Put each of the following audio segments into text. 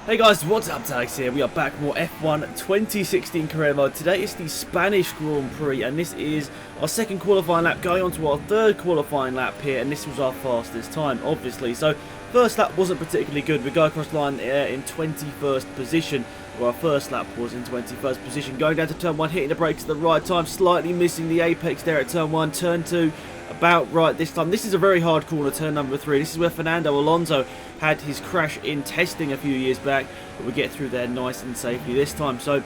Hey guys, what's up? It's Alex here. We are back more F1 2016 career mode. Today is the Spanish Grand Prix and this is our second qualifying lap going on to our third qualifying lap here, and this was our fastest time obviously. So first lap wasn't particularly good. We go across the line in 21st position, or our first lap was in 21st position. Going down to turn 1, hitting the brakes at the right time, slightly missing the apex there at turn 1, turn 2 about right this time. This is a very hard corner, turn number 3. This is where Fernando Alonso had his crash in testing a few years back, but we get through there nice and safely this time. So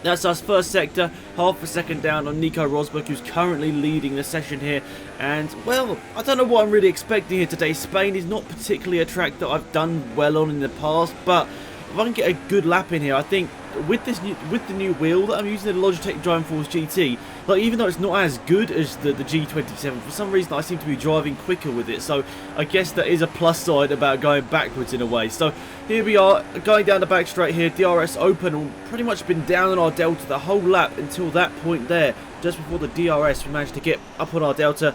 that's us, first sector, half a second down on Nico Rosberg, who's currently leading the session here. And, well, I don't know what I'm really expecting here today. Spain is not particularly a track that I've done well on in the past, but if I can get a good lap in here, I think with the new wheel that I'm using, the Logitech Driving Force GT, like, even though it's not as good as the G27, for some reason I seem to be driving quicker with it. So I guess that is a plus side about going backwards in a way. So here we are, going down the back straight here, DRS open, and pretty much been down on our delta the whole lap until that point there. Just before the DRS, we managed to get up on our delta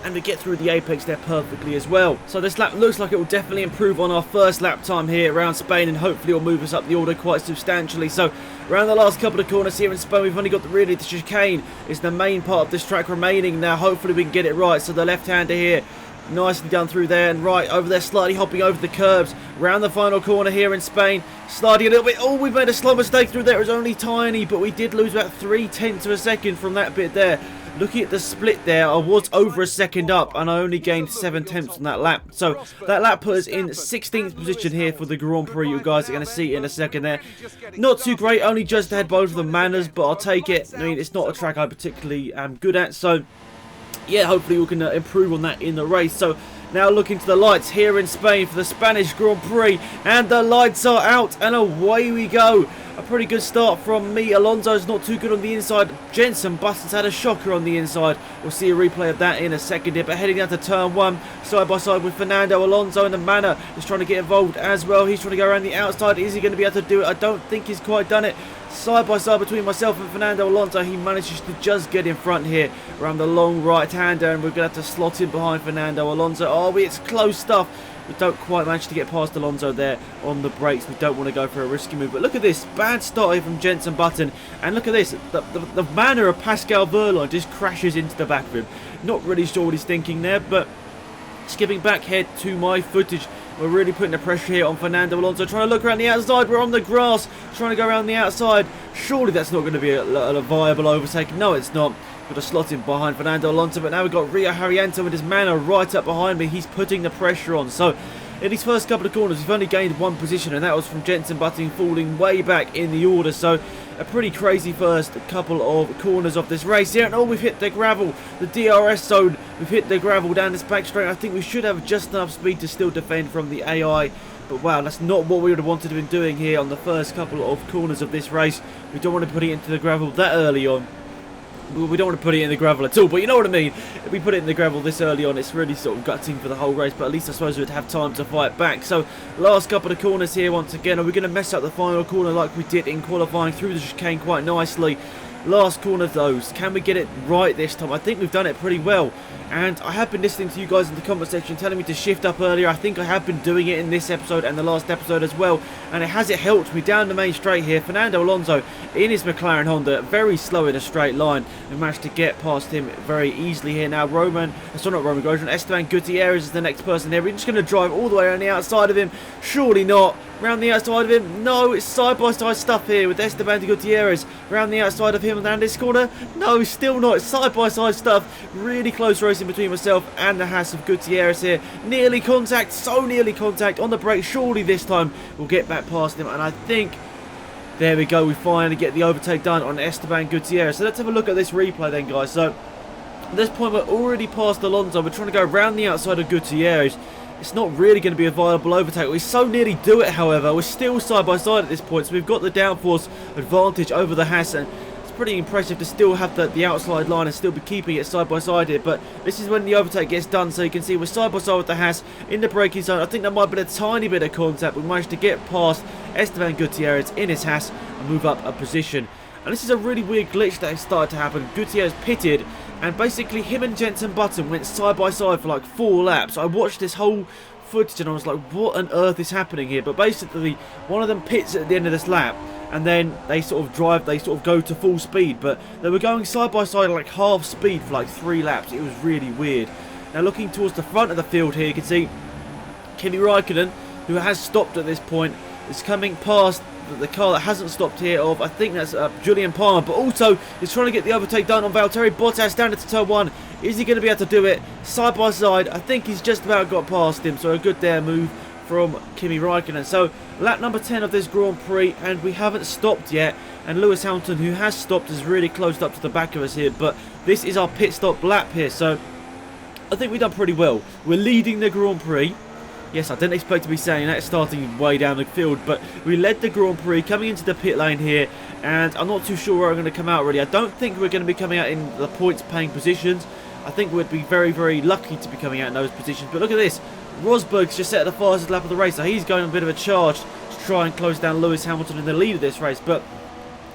and we get through the apex there perfectly as well. So this lap looks like it will definitely improve on our first lap time here around Spain, and hopefully it will move us up the order quite substantially. So around the last couple of corners here in Spain, we've only got the chicane is the main part of this track remaining now. Hopefully we can get it right. So the left-hander here, nicely done through there, and right over there, slightly hopping over the curbs. Round the final corner here in Spain, sliding a little bit. Oh, we've made a slow mistake through there. It was only tiny, but we did lose about 0.3 of a second from that bit there. Looking at the split there, I was over a second up and I only gained 0.7 on that lap. So that lap put us in 16th position here for the Grand Prix. You guys are going to see it in a second there. Not too great, only just ahead both of the Manners, but I'll take it. I mean, it's not a track I particularly am good at, so yeah, hopefully we can improve on that in the race. So now looking to the lights here in Spain for the Spanish Grand Prix, and the lights are out and away we go. A pretty good start from me. Alonso's not too good on the inside. Jenson Button's had a shocker on the inside. We'll see a replay of that in a second here. But heading down to turn 1, side by side with Fernando Alonso, and the Manor is trying to get involved as well. He's trying to go around the outside. Is he going to be able to do it? I don't think he's quite done it. Side by side between myself and Fernando Alonso, he manages to just get in front here around the long right-hander, and we're going to have to slot in behind Fernando Alonso. Oh, it's close stuff. We don't quite manage to get past Alonso there on the brakes. We don't want to go for a risky move. But look at this. Bad start here from Jenson Button. And look at this. The manner of Pascal Wehrlein just crashes into the back of him. Not really sure what he's thinking there, but skipping back here to my footage, we're really putting the pressure here on Fernando Alonso. Trying to look around the outside. We're on the grass. Trying to go around the outside. Surely that's not going to be a viable overtake. No, it's not. Got a slot in behind Fernando Alonso, but now we've got Rio Haryanto with his Manor right up behind me. He's putting the pressure on. So in these first couple of corners, we've only gained one position, and that was from Jenson Button falling way back in the order. So a pretty crazy first couple of corners of this race here. And oh, we've hit the gravel, the DRS zone. We've hit the gravel down this back straight. I think we should have just enough speed to still defend from the AI. But wow, that's not what we would have wanted to be doing here on the first couple of corners of this race. We don't want to put it into the gravel that early on. We don't want to put it in the gravel at all, but you know what I mean. If we put it in the gravel this early on, it's really sort of gutting for the whole race, but at least I suppose we'd have time to fight back. So last couple of corners here once again. Are we going to mess up the final corner like we did in qualifying through the chicane quite nicely? Last corner of those. Can we get it right this time? I think we've done it pretty well. And I have been listening to you guys in the comment section telling me to shift up earlier. I think I have been doing it in this episode and the last episode as well. And it helped me down the main straight here. Fernando Alonso in his McLaren Honda, very slow in a straight line. We managed to get past him very easily here. Now Esteban Gutierrez is the next person here. We're just going to drive all the way around the outside of him. Surely not. Round the outside of him. No, it's side-by-side stuff here with Esteban Gutierrez. Round the outside of him and down this corner. No, still not. It's side-by-side stuff. Really close racing between myself and the Haas of Gutierrez here. Nearly contact. So nearly contact on the brake. Surely this time we'll get back past him. And I think there we go. We finally get the overtake done on Esteban Gutierrez. So let's have a look at this replay then, guys. So at this point we're already past Alonso. We're trying to go around the outside of Gutierrez. It's not really going to be a viable overtake. We so nearly do it, however. We're still side by side at this point, so we've got the downforce advantage over the Haas, and it's pretty impressive to still have the outside line and still be keeping it side by side here. But this is when the overtake gets done, so you can see we're side by side with the Haas in the braking zone. I think there might have been a tiny bit of contact. We managed to get past Esteban Gutierrez in his Haas and move up a position. And this is a really weird glitch that has started to happen. Gutierrez pitted, and basically him and Jenson Button went side by side for like 4 laps. I watched this whole footage and I was like, what on earth is happening here? But basically, one of them pits at the end of this lap, and then they sort of go to full speed, but they were going side by side at like half speed for like 3 laps. It was really weird. Now looking towards the front of the field here, you can see Kimi Raikkonen, who has stopped at this point, is coming past the car that hasn't stopped here of, I think that's Julian Palmer, but also is trying to get the overtake done on Valtteri Bottas down into turn 1. Is he going to be able to do it? Side by side, I think he's just about got past him, so a good there move from Kimi Raikkonen. So lap number 10 of this Grand Prix, and we haven't stopped yet, and Lewis Hamilton, who has stopped, is really closed up to the back of us here, but this is our pit stop lap here, so I think we've done pretty well. We're leading the Grand Prix. Yes, I didn't expect to be saying that starting way down the field, but we led the Grand Prix coming into the pit lane here, and I'm not too sure where we're going to come out really. I don't think we're going to be coming out in the points paying positions. I think we'd be very, very lucky to be coming out in those positions, but look at this. Rosberg's just set the fastest lap of the race, so he's going on a bit of a charge to try and close down Lewis Hamilton in the lead of this race, but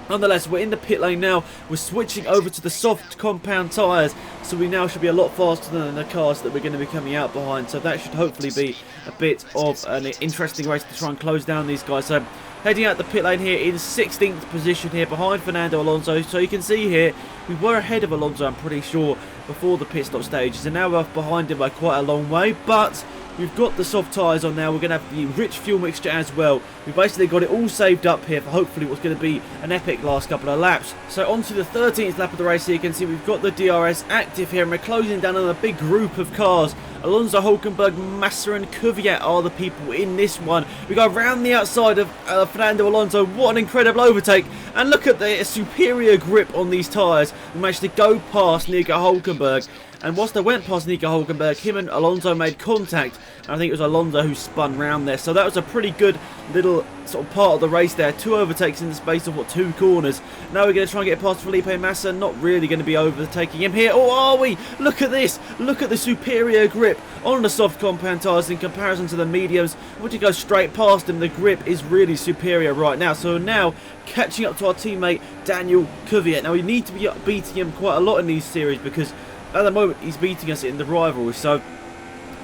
nonetheless, we're in the pit lane now. We're switching over to the soft compound tyres, so we now should be a lot faster than the cars that we're going to be coming out behind. So that should hopefully be a bit of an interesting race to try and close down these guys. So heading out the pit lane here in 16th position here behind Fernando Alonso. So you can see here, we were ahead of Alonso, I'm pretty sure, before the pit stop stages. And now we're behind him by quite a long way, but we've got the soft tyres on now. We're going to have the rich fuel mixture as well. We've basically got it all saved up here for hopefully what's going to be an epic last couple of laps. So on to the 13th lap of the race here. You can see we've got the DRS active here, and we're closing down on a big group of cars. Alonso, Hulkenberg, Massa and Kvyat are the people in this one. We go around the outside of Fernando Alonso. What an incredible overtake. And look at the superior grip on these tyres. We managed to go past Nico Hulkenberg. And whilst they went past Nico Hulkenberg, him and Alonso made contact. And I think it was Alonso who spun round there. So that was a pretty good little sort of part of the race there. 2 overtakes in the space of, 2 corners. Now we're going to try and get past Felipe Massa. Not really going to be overtaking him here. Or are we? Look at this. Look at the superior grip on the soft compound tyres in comparison to the mediums. Once you go straight past him, the grip is really superior right now. So now catching up to our teammate Daniel Kvyat. Now we need to be beating him quite a lot in these series because at the moment he's beating us in the rivalry. So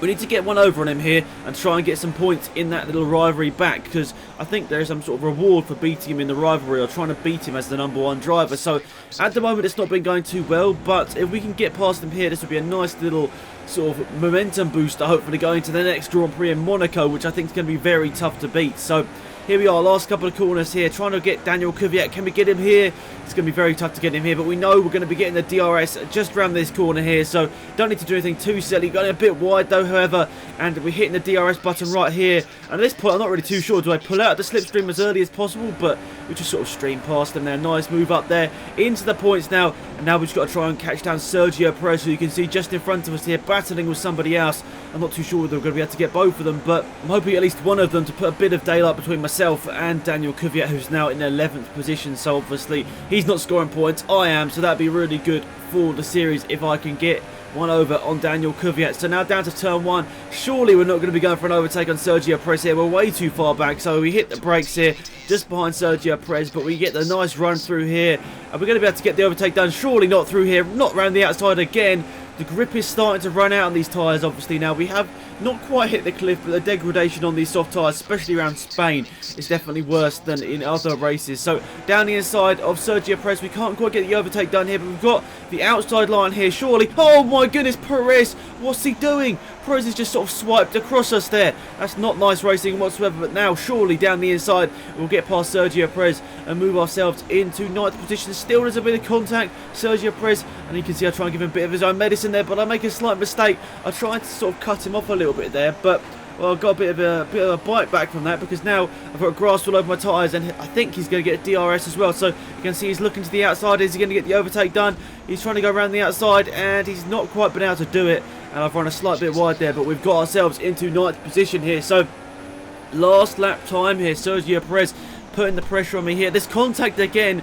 we need to get one over on him here and try and get some points in that little rivalry back, because I think there's some sort of reward for beating him in the rivalry or trying to beat him as the #1 driver. So at the moment it's not been going too well, but if we can get past him here, this would be a nice little sort of momentum booster, hopefully going to the next Grand Prix in Monaco, which I think is going to be very tough to beat. So here we are, last couple of corners here, trying to get Daniel Kvyat. Can we get him here? It's going to be very tough to get him here, but we know we're going to be getting the DRS just around this corner here, so don't need to do anything too silly. Got it a bit wide though, however, and we're hitting the DRS button right here. And at this point, I'm not really too sure. Do I pull out the slipstream as early as possible? But we just sort of stream past them there. Nice move up there into the points now. And now we've just got to try and catch down Sergio Perez, who you can see just in front of us here, battling with somebody else. I'm not too sure whether we're going to be able to get both of them, but I'm hoping at least one of them to put a bit of daylight between myself and Daniel Kvyat, who's now in 11th position. So obviously he's not scoring points, I am, so that'd be really good for the series if I can get one over on Daniel Kvyat. So now down to turn 1. Surely we're not going to be going for an overtake on Sergio Perez here. We're way too far back, so we hit the brakes here just behind Sergio Perez, but we get the nice run through here. Are we going to be able to get the overtake done? Surely not through here, not around the outside again. The grip is starting to run out on these tyres, obviously. Now we have not quite hit the cliff, but the degradation on these soft tyres, especially around Spain, is definitely worse than in other races. So down the inside of Sergio Perez, we can't quite get the overtake done here, but we've got the outside line here, surely. Oh my goodness, Perez, what's he doing? Perez has just sort of swiped across us there. That's not nice racing whatsoever, but now surely down the inside we'll get past Sergio Perez and move ourselves into 9th position. Still there's a bit of contact, Sergio Perez, and you can see I try and give him a bit of his own medicine there, but I make a slight mistake. I tried to sort of cut him off a little bit there, but well, I've got a bit of a bite back from that, because now I've got grass all over my tyres, and I think he's going to get a DRS as well. So you can see he's looking to the outside. Is he going to get the overtake done? He's trying to go around the outside, and he's not quite been able to do it. And I've run a slight bit wide there, but we've got ourselves into 9th position here. So last lap time here, Sergio Perez putting the pressure on me here. This contact again,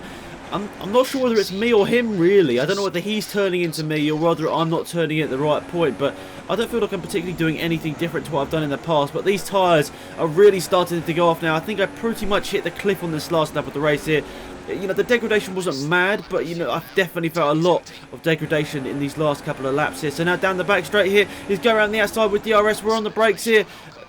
I'm not sure whether it's me or him really. I don't know whether he's turning into me or whether I'm not turning it at the right point, but I don't feel like I'm particularly doing anything different to what I've done in the past. But these tyres are really starting to go off now. I think I pretty much hit the cliff on this last lap of the race here. You know, the degradation wasn't mad, but, you know, I've definitely felt a lot of degradation in these last couple of laps here. So now down the back straight here, he's going around the outside with DRS. We're on the brakes here.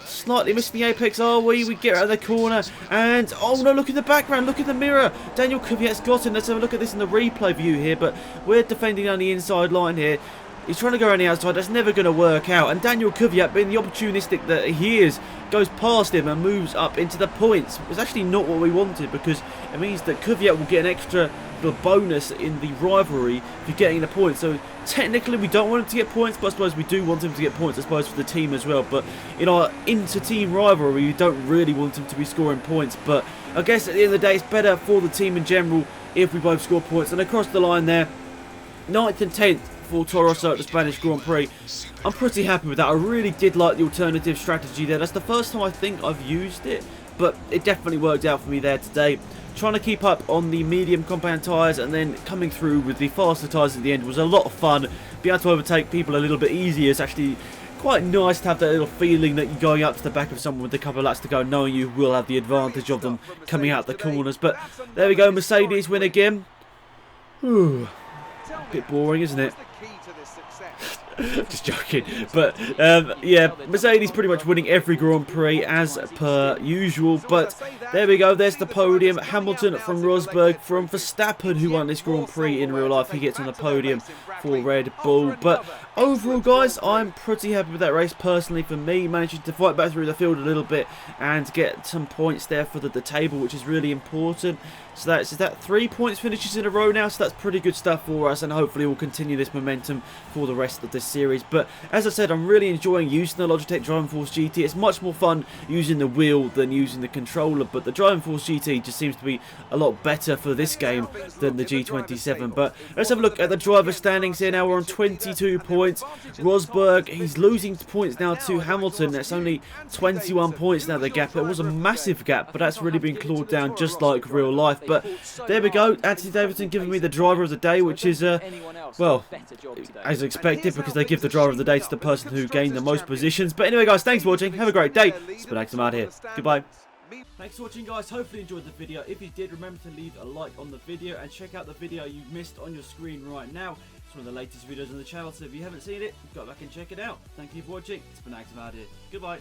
Slightly missing the apex, are we? We get out of the corner, and oh no, look in the background, look in the mirror. Daniel Kvyat's got him. Let's have a look at this in the replay view here, but we're defending on the inside line here. He's trying to go around the outside. That's never going to work out. And Daniel Kvyat, being the opportunistic that he is, goes past him and moves up into the points. It's actually not what we wanted, because it means that Kvyat will get an extra bonus in the rivalry for getting the points. So technically we don't want him to get points, but I suppose we do want him to get points, I suppose, for the team as well. But in our inter-team rivalry, we don't really want him to be scoring points. But I guess at the end of the day, it's better for the team in general if we both score points. And across the line there, 9th and 10th for Toro Rosso at the Spanish Grand Prix. I'm pretty happy with that. I really did like the alternative strategy there. That's the first time I think I've used it, but it definitely worked out for me there today. Trying to keep up on the medium compound tyres and then coming through with the faster tyres at the end was a lot of fun. Being able to overtake people a little bit easier is actually quite nice, to have that little feeling that you're going up to the back of someone with a couple of laps to go, knowing you will have the advantage of them coming out the corners. But there we go, Mercedes win again. Whew. A bit boring, isn't it? Just joking. But yeah, Mercedes pretty much winning every Grand Prix as per usual. But there we go, there's the podium. Hamilton from Rosberg, from Verstappen, who won this Grand Prix in real life. He gets on the podium for Red Bull. But overall, guys, I'm pretty happy with that race personally. For me, managing to fight back through the field a little bit and get some points there for the table, which is really important. So is that 3 points finishes in a row now, so that's pretty good stuff for us, and hopefully we'll continue this momentum for the rest of this series. But as I said, I'm really enjoying using the Logitech Driving Force GT. It's much more fun using the wheel than using the controller, but the Driving Force GT just seems to be a lot better for this game than the G27. But let's have a look at the driver standings here now. We're on 22 points. Rosberg, he's losing points now to Hamilton. That's only 21 points now, the gap. It was a massive gap, but that's really been clawed down just like real life. But there we go, Anthony Davidson giving me the driver of the day, which is, well, as expected, because they give the driver of the day to the person who gained the most positions. But anyway, guys, thanks for watching. Have a great day. It's been AlexZAfRo out here. Goodbye. Thanks for watching, guys. Hopefully you enjoyed the video. If you did, remember to leave a like on the video and check out the video you missed on your screen right now. It's one of the latest videos on the channel, so if you haven't seen it, go back and check it out. Thank you for watching. It's been AlexZAfRo out here. Goodbye.